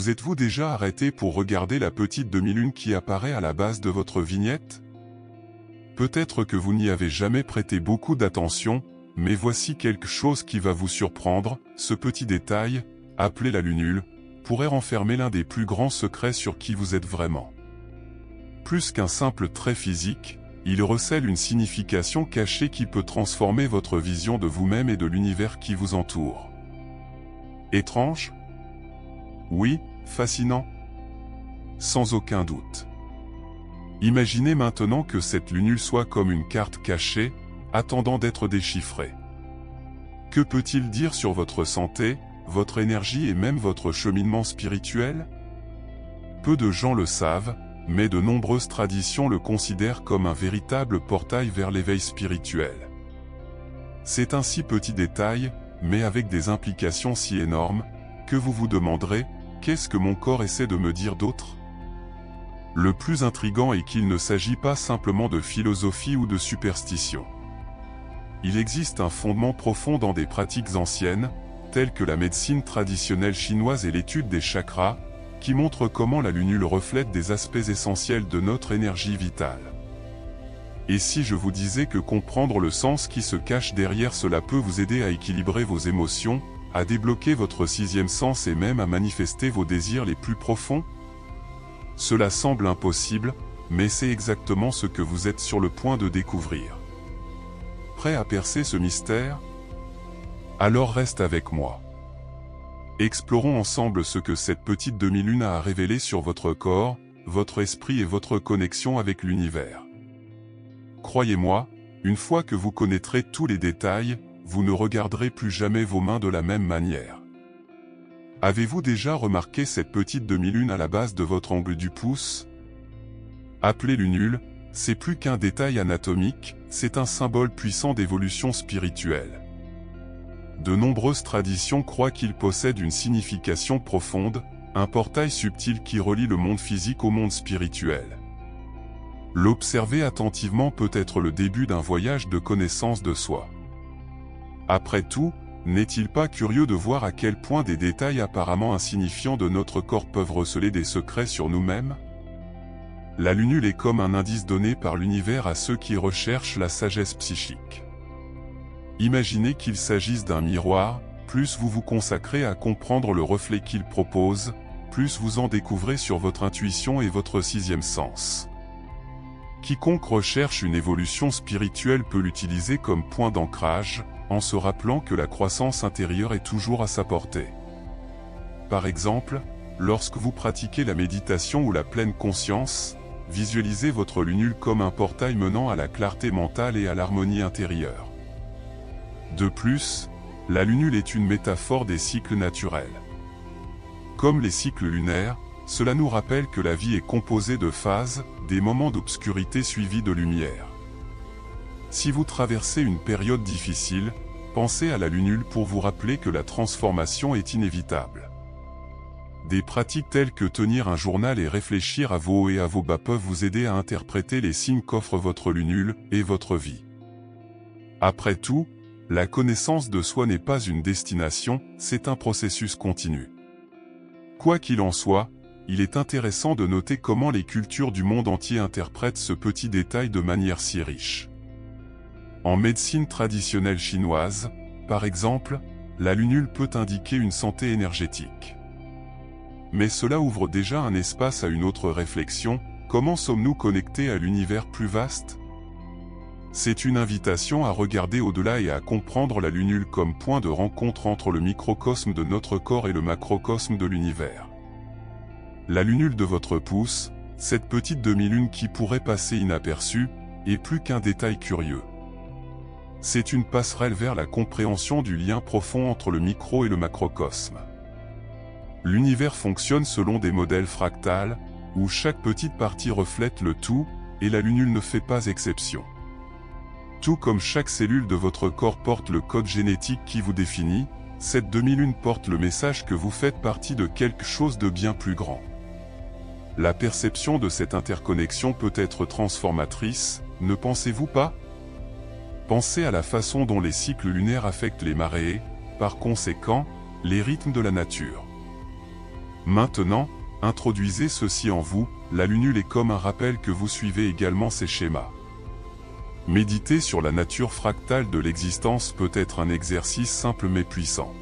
Vous êtes-vous déjà arrêté pour regarder la petite demi-lune qui apparaît à la base de votre vignette? Peut-être que vous n'y avez jamais prêté beaucoup d'attention, mais voici quelque chose qui va vous surprendre. Ce petit détail, appelé la lunule, pourrait renfermer l'un des plus grands secrets sur qui vous êtes vraiment. Plus qu'un simple trait physique, il recèle une signification cachée qui peut transformer votre vision de vous-même et de l'univers qui vous entoure. Étrange? Oui, fascinant? Sans aucun doute. Imaginez maintenant que cette lunule soit comme une carte cachée, attendant d'être déchiffrée. Que peut-il dire sur votre santé, votre énergie et même votre cheminement spirituel? Peu de gens le savent, mais de nombreuses traditions le considèrent comme un véritable portail vers l'éveil spirituel. C'est un si petit détail, mais avec des implications si énormes, que vous vous demanderez, qu'est-ce que mon corps essaie de me dire d'autre? Le plus intriguant est qu'il ne s'agit pas simplement de philosophie ou de superstition. Il existe un fondement profond dans des pratiques anciennes, telles que la médecine traditionnelle chinoise et l'étude des chakras, qui montrent comment la lunule reflète des aspects essentiels de notre énergie vitale. Et si je vous disais que comprendre le sens qui se cache derrière cela peut vous aider à équilibrer vos émotions, à débloquer votre sixième sens et même à manifester vos désirs les plus profonds? Cela semble impossible, mais c'est exactement ce que vous êtes sur le point de découvrir. Prêt à percer ce mystère? Alors reste avec moi. Explorons ensemble ce que cette petite demi-lune a à révéler sur votre corps, votre esprit et votre connexion avec l'univers. Croyez-moi, une fois que vous connaîtrez tous les détails, vous ne regarderez plus jamais vos mains de la même manière. Avez-vous déjà remarqué cette petite demi-lune à la base de votre ongle du pouce? Appelée lunule, c'est plus qu'un détail anatomique, c'est un symbole puissant d'évolution spirituelle. De nombreuses traditions croient qu'il possède une signification profonde, un portail subtil qui relie le monde physique au monde spirituel. L'observer attentivement peut être le début d'un voyage de connaissance de soi. Après tout, n'est-il pas curieux de voir à quel point des détails apparemment insignifiants de notre corps peuvent receler des secrets sur nous-mêmes? La lunule est comme un indice donné par l'univers à ceux qui recherchent la sagesse psychique. Imaginez qu'il s'agisse d'un miroir, plus vous vous consacrez à comprendre le reflet qu'il propose, plus vous en découvrez sur votre intuition et votre sixième sens. Quiconque recherche une évolution spirituelle peut l'utiliser comme point d'ancrage, en se rappelant que la croissance intérieure est toujours à sa portée. Par exemple, lorsque vous pratiquez la méditation ou la pleine conscience, visualisez votre lunule comme un portail menant à la clarté mentale et à l'harmonie intérieure. De plus, la lunule est une métaphore des cycles naturels. Comme les cycles lunaires, cela nous rappelle que la vie est composée de phases, des moments d'obscurité suivis de lumière. Si vous traversez une période difficile, pensez à la lunule pour vous rappeler que la transformation est inévitable. Des pratiques telles que tenir un journal et réfléchir à vos hauts et à vos bas peuvent vous aider à interpréter les signes qu'offre votre lunule et votre vie. Après tout, la connaissance de soi n'est pas une destination, c'est un processus continu. Quoi qu'il en soit, il est intéressant de noter comment les cultures du monde entier interprètent ce petit détail de manière si riche. En médecine traditionnelle chinoise, par exemple, la lunule peut indiquer une santé énergétique. Mais cela ouvre déjà un espace à une autre réflexion, comment sommes-nous connectés à l'univers plus vaste? C'est une invitation à regarder au-delà et à comprendre la lunule comme point de rencontre entre le microcosme de notre corps et le macrocosme de l'univers. La lunule de votre pouce, cette petite demi-lune qui pourrait passer inaperçue, est plus qu'un détail curieux. C'est une passerelle vers la compréhension du lien profond entre le micro et le macrocosme. L'univers fonctionne selon des modèles fractales, où chaque petite partie reflète le tout, et la lunule ne fait pas exception. Tout comme chaque cellule de votre corps porte le code génétique qui vous définit, cette demi-lune porte le message que vous faites partie de quelque chose de bien plus grand. La perception de cette interconnexion peut être transformatrice, ne pensez-vous pas? Pensez à la façon dont les cycles lunaires affectent les marées, par conséquent, les rythmes de la nature. Maintenant, introduisez ceci en vous, la lunule est comme un rappel que vous suivez également ces schémas. Méditer sur la nature fractale de l'existence peut être un exercice simple mais puissant.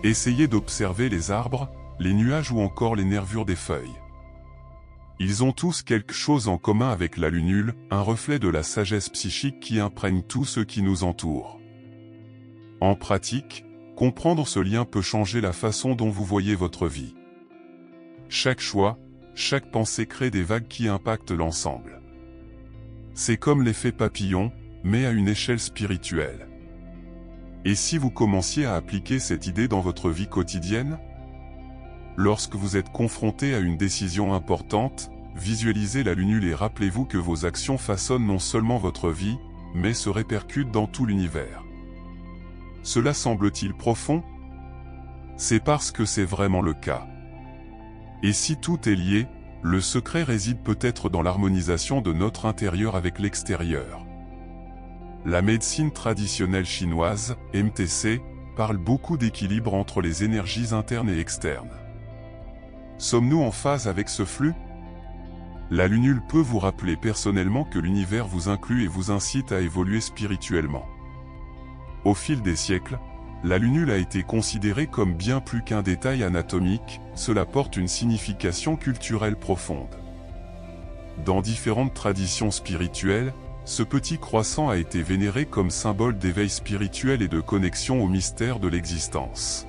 Essayez d'observer les arbres, les nuages ou encore les nervures des feuilles. Ils ont tous quelque chose en commun avec la lunule, un reflet de la sagesse psychique qui imprègne tout ce qui nous entoure. En pratique, comprendre ce lien peut changer la façon dont vous voyez votre vie. Chaque choix, chaque pensée crée des vagues qui impactent l'ensemble. C'est comme l'effet papillon, mais à une échelle spirituelle. Et si vous commenciez à appliquer cette idée dans votre vie quotidienne? Lorsque vous êtes confronté à une décision importante, visualisez la lunule et rappelez-vous que vos actions façonnent non seulement votre vie, mais se répercutent dans tout l'univers. Cela semble-t-il profond? C'est parce que c'est vraiment le cas. Et si tout est lié, le secret réside peut-être dans l'harmonisation de notre intérieur avec l'extérieur. La médecine traditionnelle chinoise, MTC, parle beaucoup d'équilibre entre les énergies internes et externes. Sommes-nous en phase avec ce flux? La lunule peut vous rappeler personnellement que l'univers vous inclut et vous incite à évoluer spirituellement. Au fil des siècles, la lunule a été considérée comme bien plus qu'un détail anatomique, cela porte une signification culturelle profonde. Dans différentes traditions spirituelles, ce petit croissant a été vénéré comme symbole d'éveil spirituel et de connexion au mystère de l'existence.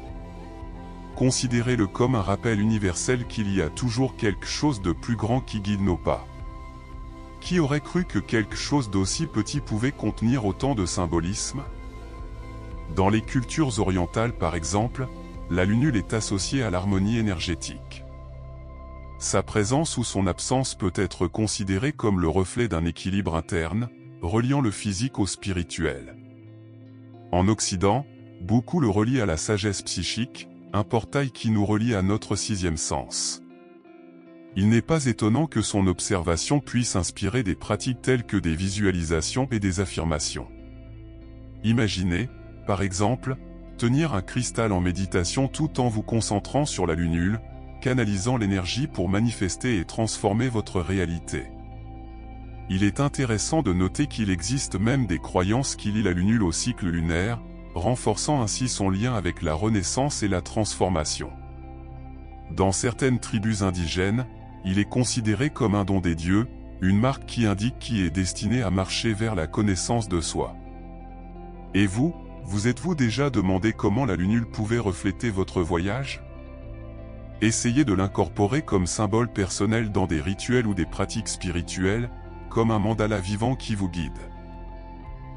Considérez-le comme un rappel universel qu'il y a toujours quelque chose de plus grand qui guide nos pas. Qui aurait cru que quelque chose d'aussi petit pouvait contenir autant de symbolisme? Dans les cultures orientales par exemple, la lunule est associée à l'harmonie énergétique. Sa présence ou son absence peut être considérée comme le reflet d'un équilibre interne, reliant le physique au spirituel. En Occident, beaucoup le relient à la sagesse psychique, un portail qui nous relie à notre sixième sens. Il n'est pas étonnant que son observation puisse inspirer des pratiques telles que des visualisations et des affirmations. Imaginez, par exemple, tenir un cristal en méditation tout en vous concentrant sur la lunule, canalisant l'énergie pour manifester et transformer votre réalité. Il est intéressant de noter qu'il existe même des croyances qui lient la lunule au cycle lunaire, renforçant ainsi son lien avec la renaissance et la transformation. Dans certaines tribus indigènes, il est considéré comme un don des dieux, une marque qui indique qui est destiné à marcher vers la connaissance de soi. Et vous êtes-vous déjà demandé comment la lunule pouvait refléter votre voyage? Essayez de l'incorporer comme symbole personnel dans des rituels ou des pratiques spirituelles, comme un mandala vivant qui vous guide.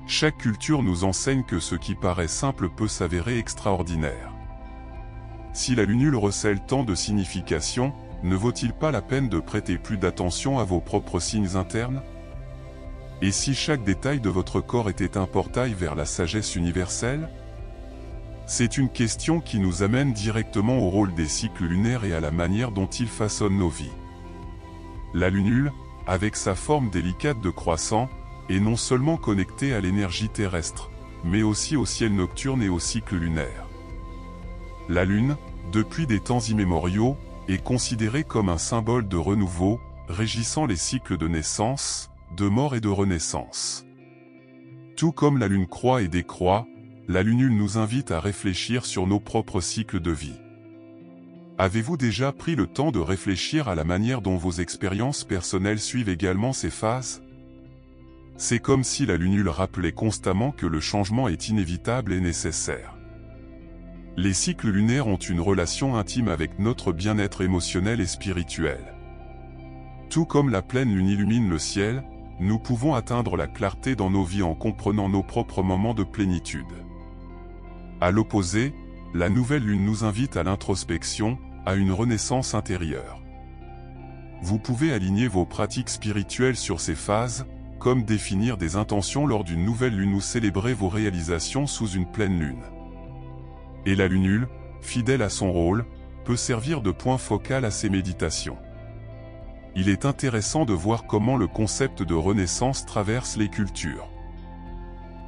Chaque culture nous enseigne que ce qui paraît simple peut s'avérer extraordinaire. Si la lunule recèle tant de significations, ne vaut-il pas la peine de prêter plus d'attention à vos propres signes internes? Et si chaque détail de votre corps était un portail vers la sagesse universelle? C'est une question qui nous amène directement au rôle des cycles lunaires et à la manière dont ils façonnent nos vies. La lunule, avec sa forme délicate de croissant, est non seulement connectée à l'énergie terrestre, mais aussi au ciel nocturne et au cycle lunaire. La Lune, depuis des temps immémoriaux, est considérée comme un symbole de renouveau, régissant les cycles de naissance, de mort et de renaissance. Tout comme la Lune croît et décroît, la lunule nous invite à réfléchir sur nos propres cycles de vie. Avez-vous déjà pris le temps de réfléchir à la manière dont vos expériences personnelles suivent également ces phases? C'est comme si la lunule rappelait constamment que le changement est inévitable et nécessaire. Les cycles lunaires ont une relation intime avec notre bien-être émotionnel et spirituel. Tout comme la pleine lune illumine le ciel, nous pouvons atteindre la clarté dans nos vies en comprenant nos propres moments de plénitude. À l'opposé, la nouvelle lune nous invite à l'introspection, à une renaissance intérieure. Vous pouvez aligner vos pratiques spirituelles sur ces phases, comme définir des intentions lors d'une nouvelle lune ou célébrer vos réalisations sous une pleine lune. Et la lunule, fidèle à son rôle, peut servir de point focal à ces méditations. Il est intéressant de voir comment le concept de renaissance traverse les cultures.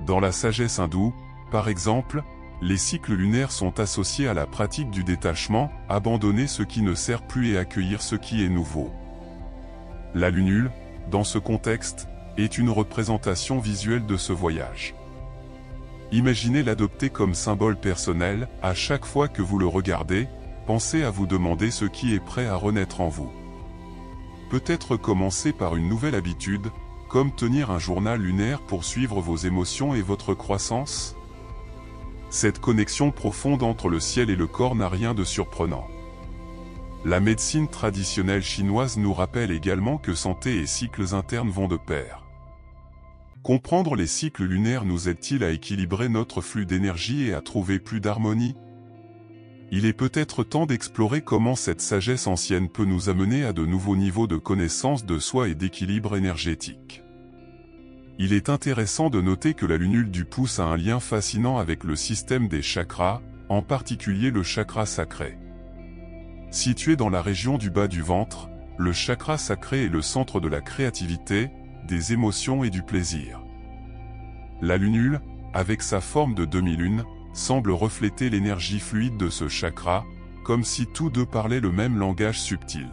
Dans la sagesse hindoue, par exemple, les cycles lunaires sont associés à la pratique du détachement, abandonner ce qui ne sert plus et accueillir ce qui est nouveau. La lunule, dans ce contexte, est une représentation visuelle de ce voyage. Imaginez l'adopter comme symbole personnel, à chaque fois que vous le regardez, pensez à vous demander ce qui est prêt à renaître en vous. Peut-être commencer par une nouvelle habitude, comme tenir un journal lunaire pour suivre vos émotions et votre croissance. Cette connexion profonde entre le ciel et le corps n'a rien de surprenant. La médecine traditionnelle chinoise nous rappelle également que santé et cycles internes vont de pair. Comprendre les cycles lunaires nous aide-t-il à équilibrer notre flux d'énergie et à trouver plus d'harmonie? Il est peut-être temps d'explorer comment cette sagesse ancienne peut nous amener à de nouveaux niveaux de connaissance de soi et d'équilibre énergétique. Il est intéressant de noter que la lunule du pouce a un lien fascinant avec le système des chakras, en particulier le chakra sacré. Situé dans la région du bas du ventre, le chakra sacré est le centre de la créativité, des émotions et du plaisir. La lunule, avec sa forme de demi-lune, semble refléter l'énergie fluide de ce chakra, comme si tous deux parlaient le même langage subtil.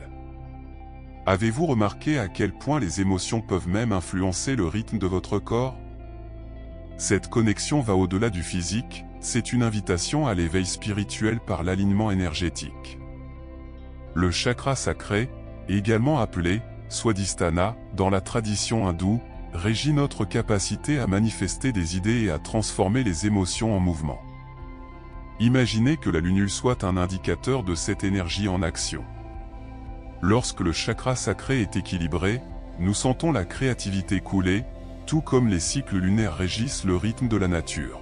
Avez-vous remarqué à quel point les émotions peuvent même influencer le rythme de votre corps? Cette connexion va au-delà du physique, c'est une invitation à l'éveil spirituel par l'alignement énergétique. Le chakra sacré, également appelé Swadhisthana, dans la tradition hindoue, régit notre capacité à manifester des idées et à transformer les émotions en mouvement. Imaginez que la lunule soit un indicateur de cette énergie en action. Lorsque le chakra sacré est équilibré, nous sentons la créativité couler, tout comme les cycles lunaires régissent le rythme de la nature.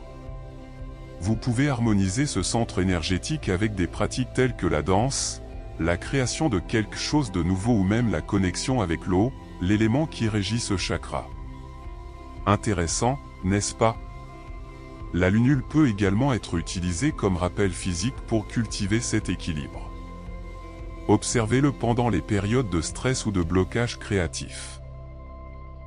Vous pouvez harmoniser ce centre énergétique avec des pratiques telles que la danse, la création de quelque chose de nouveau ou même la connexion avec l'eau, l'élément qui régit ce chakra. Intéressant, n'est-ce pas? La lunule peut également être utilisée comme rappel physique pour cultiver cet équilibre. Observez-le pendant les périodes de stress ou de blocage créatif.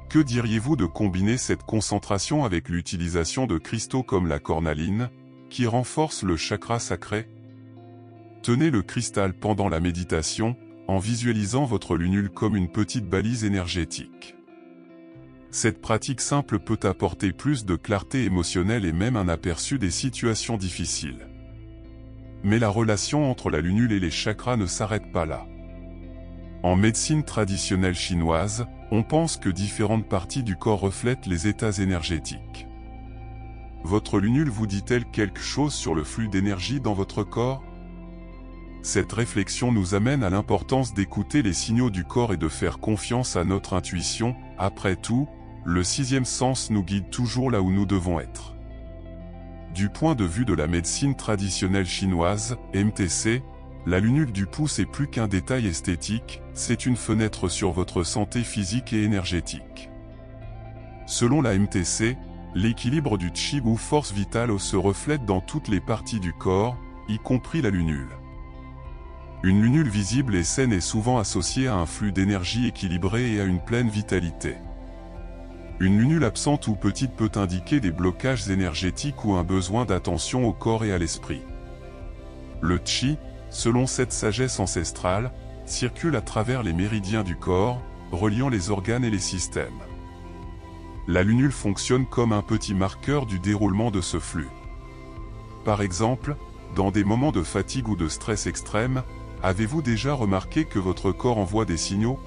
Que diriez-vous de combiner cette concentration avec l'utilisation de cristaux comme la cornaline, qui renforcent le chakra sacré? Tenez le cristal pendant la méditation, en visualisant votre lunule comme une petite balise énergétique. Cette pratique simple peut apporter plus de clarté émotionnelle et même un aperçu des situations difficiles. Mais la relation entre la lunule et les chakras ne s'arrête pas là. En médecine traditionnelle chinoise, on pense que différentes parties du corps reflètent les états énergétiques. Votre lunule vous dit-elle quelque chose sur le flux d'énergie dans votre corps? Cette réflexion nous amène à l'importance d'écouter les signaux du corps et de faire confiance à notre intuition. Après tout, le sixième sens nous guide toujours là où nous devons être. Du point de vue de la médecine traditionnelle chinoise, MTC, la lunule du pouce est plus qu'un détail esthétique, c'est une fenêtre sur votre santé physique et énergétique. Selon la MTC, l'équilibre du Qi ou force vitale se reflète dans toutes les parties du corps, y compris la lunule. Une lunule visible et saine est souvent associée à un flux d'énergie équilibré et à une pleine vitalité. Une lunule absente ou petite peut indiquer des blocages énergétiques ou un besoin d'attention au corps et à l'esprit. Le Qi, selon cette sagesse ancestrale, circule à travers les méridiens du corps, reliant les organes et les systèmes. La lunule fonctionne comme un petit marqueur du déroulement de ce flux. Par exemple, dans des moments de fatigue ou de stress extrême, avez-vous déjà remarqué que votre corps envoie des signaux?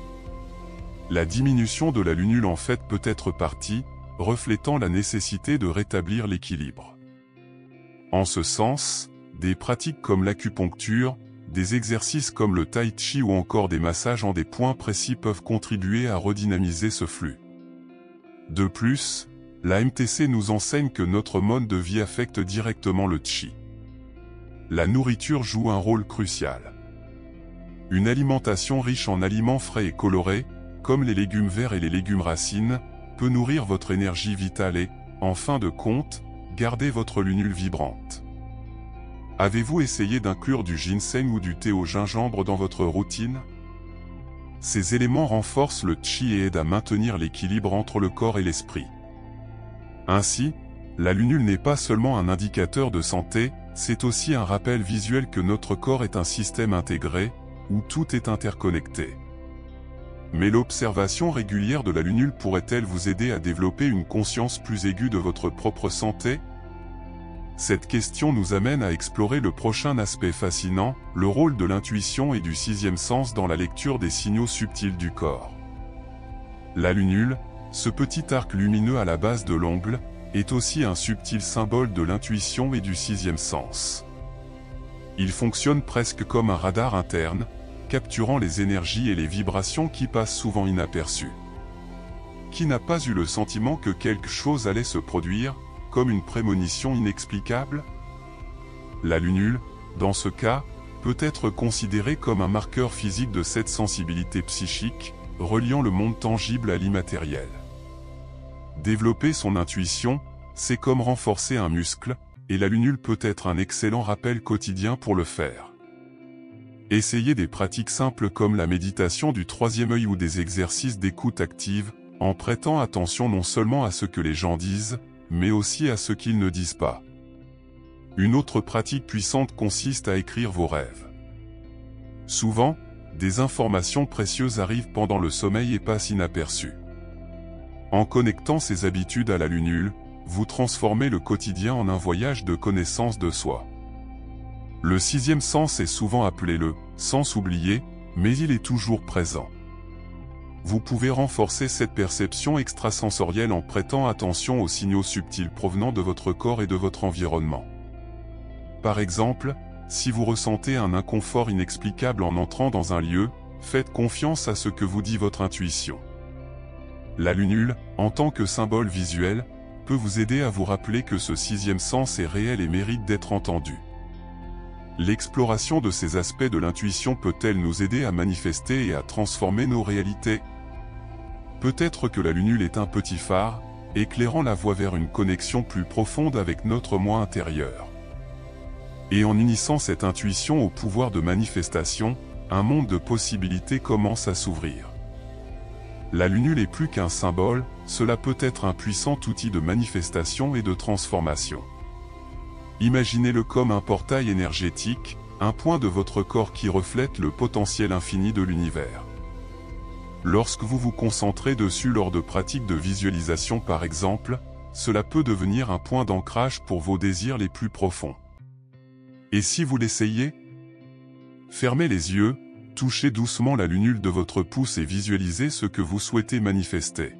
La diminution de la lunule en fait peut être partie, reflétant la nécessité de rétablir l'équilibre. En ce sens, des pratiques comme l'acupuncture, des exercices comme le tai chi ou encore des massages en des points précis peuvent contribuer à redynamiser ce flux. De plus, la MTC nous enseigne que notre mode de vie affecte directement le Qi. La nourriture joue un rôle crucial. Une alimentation riche en aliments frais et colorés, comme les légumes verts et les légumes racines, peut nourrir votre énergie vitale et, en fin de compte, garder votre lunule vibrante. Avez-vous essayé d'inclure du ginseng ou du thé au gingembre dans votre routine? Ces éléments renforcent le Qi et aident à maintenir l'équilibre entre le corps et l'esprit. Ainsi, La lunule n'est pas seulement un indicateur de santé, c'est aussi un rappel visuel que notre corps est un système intégré, où tout est interconnecté. Mais l'observation régulière de la lunule pourrait-elle vous aider à développer une conscience plus aiguë de votre propre santé? Cette question nous amène à explorer le prochain aspect fascinant, le rôle de l'intuition et du sixième sens dans la lecture des signaux subtils du corps. La lunule, ce petit arc lumineux à la base de l'ongle, est aussi un subtil symbole de l'intuition et du sixième sens. Il fonctionne presque comme un radar interne, capturant les énergies et les vibrations qui passent souvent inaperçues. Qui n'a pas eu le sentiment que quelque chose allait se produire, comme une prémonition inexplicable? La lunule, dans ce cas, peut être considérée comme un marqueur physique de cette sensibilité psychique, reliant le monde tangible à l'immatériel. Développer son intuition, c'est comme renforcer un muscle, et la lunule peut être un excellent rappel quotidien pour le faire. Essayez des pratiques simples comme la méditation du troisième œil ou des exercices d'écoute active, en prêtant attention non seulement à ce que les gens disent, mais aussi à ce qu'ils ne disent pas. Une autre pratique puissante consiste à écrire vos rêves. Souvent, des informations précieuses arrivent pendant le sommeil et passent inaperçues. En connectant ces habitudes à la lunule, vous transformez le quotidien en un voyage de connaissance de soi. Le sixième sens est souvent appelé le sens oublié, mais il est toujours présent. Vous pouvez renforcer cette perception extrasensorielle en prêtant attention aux signaux subtils provenant de votre corps et de votre environnement. Par exemple, si vous ressentez un inconfort inexplicable en entrant dans un lieu, faites confiance à ce que vous dit votre intuition. La lunule, en tant que symbole visuel, peut vous aider à vous rappeler que ce sixième sens est réel et mérite d'être entendu. L'exploration de ces aspects de l'intuition peut-elle nous aider à manifester et à transformer nos réalités? Peut-être que la lunule est un petit phare, éclairant la voie vers une connexion plus profonde avec notre moi intérieur. Et en unissant cette intuition au pouvoir de manifestation, un monde de possibilités commence à s'ouvrir. La lunule est plus qu'un symbole, cela peut être un puissant outil de manifestation et de transformation. Imaginez-le comme un portail énergétique, un point de votre corps qui reflète le potentiel infini de l'univers. Lorsque vous vous concentrez dessus lors de pratiques de visualisation par exemple, cela peut devenir un point d'ancrage pour vos désirs les plus profonds. Et si vous l'essayez? Fermez les yeux, touchez doucement la lunule de votre pouce et visualisez ce que vous souhaitez manifester.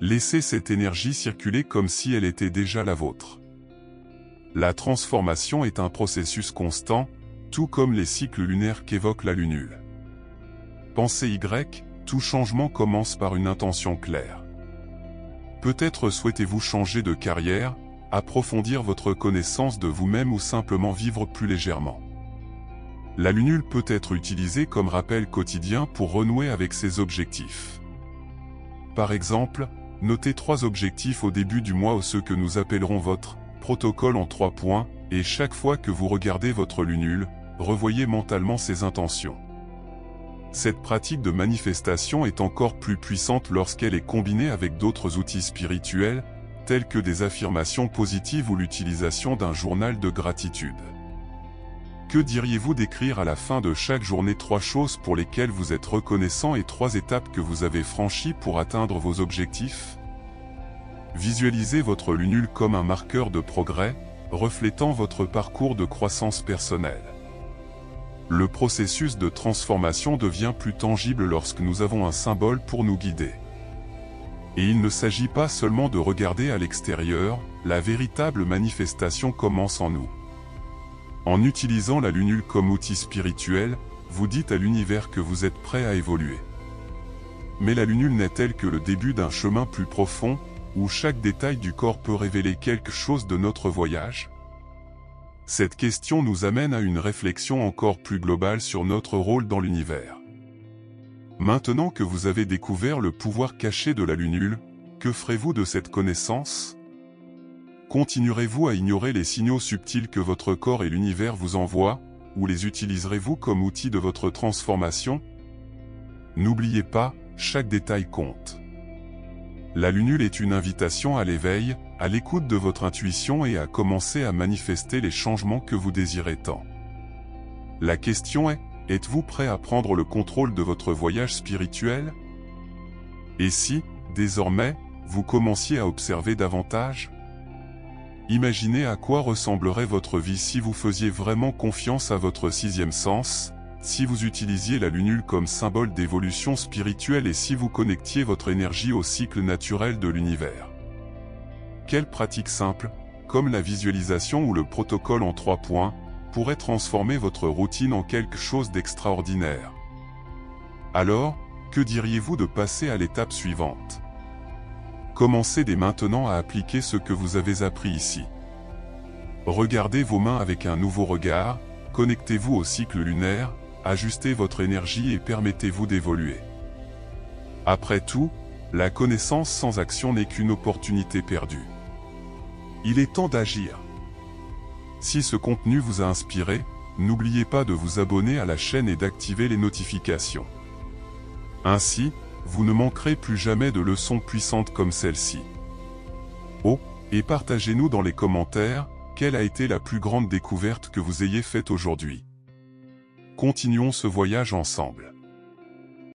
Laissez cette énergie circuler comme si elle était déjà la vôtre. La transformation est un processus constant, tout comme les cycles lunaires qu'évoque la lunule. Pensez Y, tout changement commence par une intention claire. Peut-être souhaitez-vous changer de carrière, approfondir votre connaissance de vous-même ou simplement vivre plus légèrement. La lunule peut être utilisée comme rappel quotidien pour renouer avec ses objectifs. Par exemple, notez 3 objectifs au début du mois ou ceux que nous appellerons votre protocole en 3 points, et chaque fois que vous regardez votre lunule, revoyez mentalement ses intentions. Cette pratique de manifestation est encore plus puissante lorsqu'elle est combinée avec d'autres outils spirituels, tels que des affirmations positives ou l'utilisation d'un journal de gratitude. Que diriez-vous d'écrire à la fin de chaque journée 3 choses pour lesquelles vous êtes reconnaissant et 3 étapes que vous avez franchies pour atteindre vos objectifs? Visualisez votre lunule comme un marqueur de progrès, reflétant votre parcours de croissance personnelle. Le processus de transformation devient plus tangible lorsque nous avons un symbole pour nous guider. Et il ne s'agit pas seulement de regarder à l'extérieur, la véritable manifestation commence en nous. En utilisant la lunule comme outil spirituel, vous dites à l'univers que vous êtes prêt à évoluer. Mais la lunule n'est-elle que le début d'un chemin plus profond, où chaque détail du corps peut révéler quelque chose de notre voyage? Cette question nous amène à une réflexion encore plus globale sur notre rôle dans l'univers. Maintenant que vous avez découvert le pouvoir caché de la lunule, que ferez-vous de cette connaissance? Continuerez-vous à ignorer les signaux subtils que votre corps et l'univers vous envoient, ou les utiliserez-vous comme outil de votre transformation? N'oubliez pas, chaque détail compte. La lunule est une invitation à l'éveil, à l'écoute de votre intuition et à commencer à manifester les changements que vous désirez tant. La question est, êtes-vous prêt à prendre le contrôle de votre voyage spirituel? Et si, désormais, vous commenciez à observer davantage? Imaginez à quoi ressemblerait votre vie si vous faisiez vraiment confiance à votre sixième sens, si vous utilisiez la lunule comme symbole d'évolution spirituelle et si vous connectiez votre énergie au cycle naturel de l'univers. Quelle pratique simple, comme la visualisation ou le protocole en 3 points, pourrait transformer votre routine en quelque chose d'extraordinaire? Alors, que diriez-vous de passer à l'étape suivante? Commencez dès maintenant à appliquer ce que vous avez appris ici. Regardez vos mains avec un nouveau regard, connectez-vous au cycle lunaire, ajustez votre énergie et permettez-vous d'évoluer. Après tout, la connaissance sans action n'est qu'une opportunité perdue. Il est temps d'agir. Si ce contenu vous a inspiré, n'oubliez pas de vous abonner à la chaîne et d'activer les notifications. Ainsi, vous ne manquerez plus jamais de leçons puissantes comme celle-ci. Oh, et partagez-nous dans les commentaires, quelle a été la plus grande découverte que vous ayez faite aujourd'hui. Continuons ce voyage ensemble.